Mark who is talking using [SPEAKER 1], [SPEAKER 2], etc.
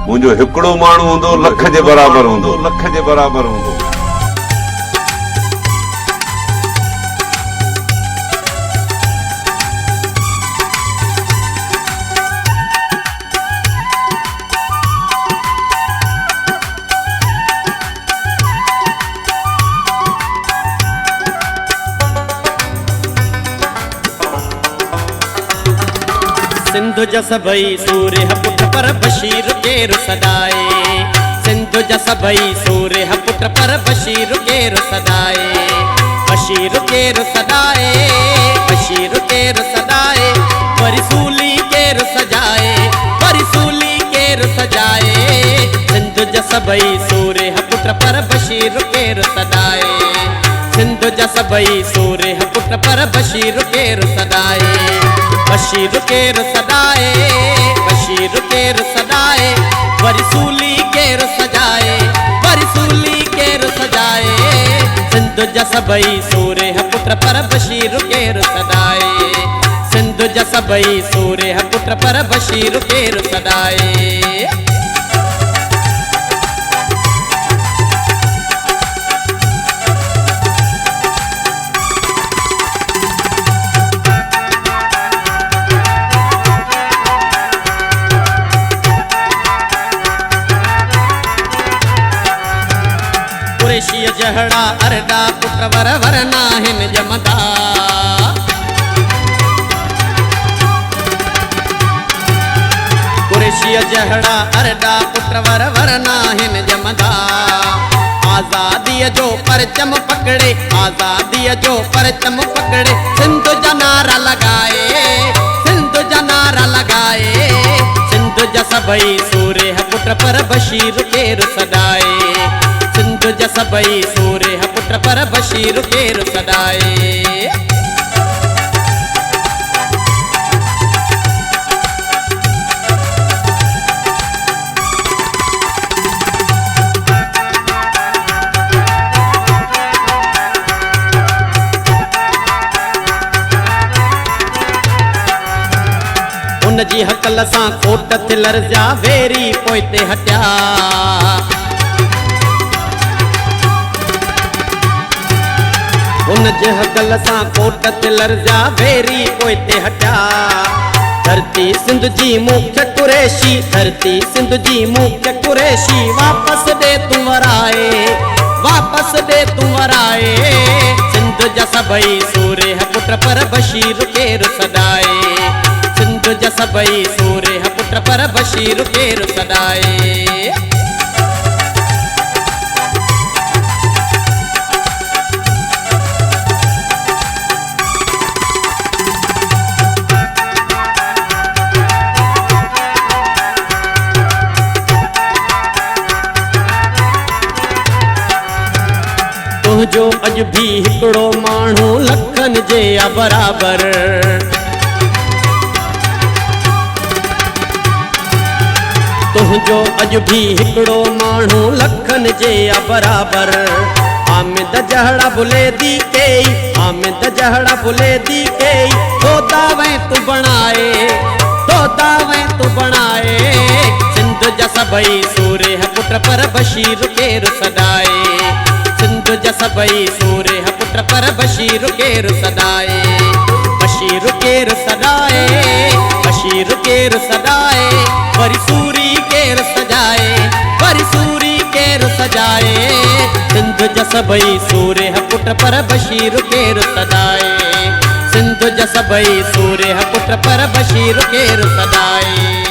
[SPEAKER 1] मुंहिंजो हिकिड़ो माण्हू हूंदो लख जे बराबरि हूंदो, लख जे बराबरि हूंदो।
[SPEAKER 2] सिंधु जा सभई सूर्य पुट पर बशीर केर सदाए, सिंधु जा सभई सूर्य पुट पर बशीर केर सदाए, बशीर केर सदाए, बशीर केर सदाए, वरी सूली केर सजाए, वरी सूली केर सजाए। सिंधु जा सभई सूर्य पुट पर बशीर केर सदाए, सिंधु जा सभई सूर्य पुट पर बशीर केर सदाए, बशीर केर सदाए, बशीर केर सदाए, वरी सूली केर सजाए, वरी सूली केर सजाए। सिंधु जा सभई सूर्य पुट पर बशीर केर सदाए, सिंधु जा सभई सूर्य पुट पर बशीर केर सदाए। कुरैशीअ जहड़ा अरडा पुट वर वर नाहिन जमदा, कुरैशीअ जहड़ा अरडा पुट वर वर नाहिन जमदा। आज़ादीअ जो परचम पकड़े, आज़ादीअ जो परचम पकड़े, सिंधु जा नारा लगाए, सिंधु जा नारा लगाए। सिंधु जा सभई सूर्य पुट पर बशीर केर सदाए, सिंधु जा सभई सूर्य पुट पर बशीर केर सदाए। उन जी हकल सां खोट थिलर जा वेरी पोइते हटिया, उन जे हकल सां कोट तिलर जा वेरी पोइते हटिया। धरती सिंध जी मुख्य कुरैशी, धरती सिंध जी मुख्य कुरैशी, वापस दे तूं वराए, वापस दे तूं वराए। सिंध जा सभई सूर्य पुट पर बशीर केर सदाए, सिंध जा सभई सूर्य पुट पर बशीर केर सदाए। तुझो अज भी हिकड़ो माण्हू लखन जे बराबर, तुझो अज भी हिकड़ो माण्हू लखन जे बराबर। आमिद जहड़ा बुले दी कई, आमिद जहड़ा बुले दी कई, तो दावे तू बनाए, तो दावे तू बनाए। सिंधु जा सभई सूर्य पुट पर बशीर केर सदाए, सिंधु जा सभई सूर्य पुट पर बशीर केर सदाए, बशीर केर सदाए, बशीर केर सदाए, वरी सूरी केर सजाए, वरी सूरी केर सजाए। सिंधु जा सभई सूर्य पुट पर बशीर केर सदाए, सिंधु जा सभई सूर्य पुट पर बशीर केर सदाए।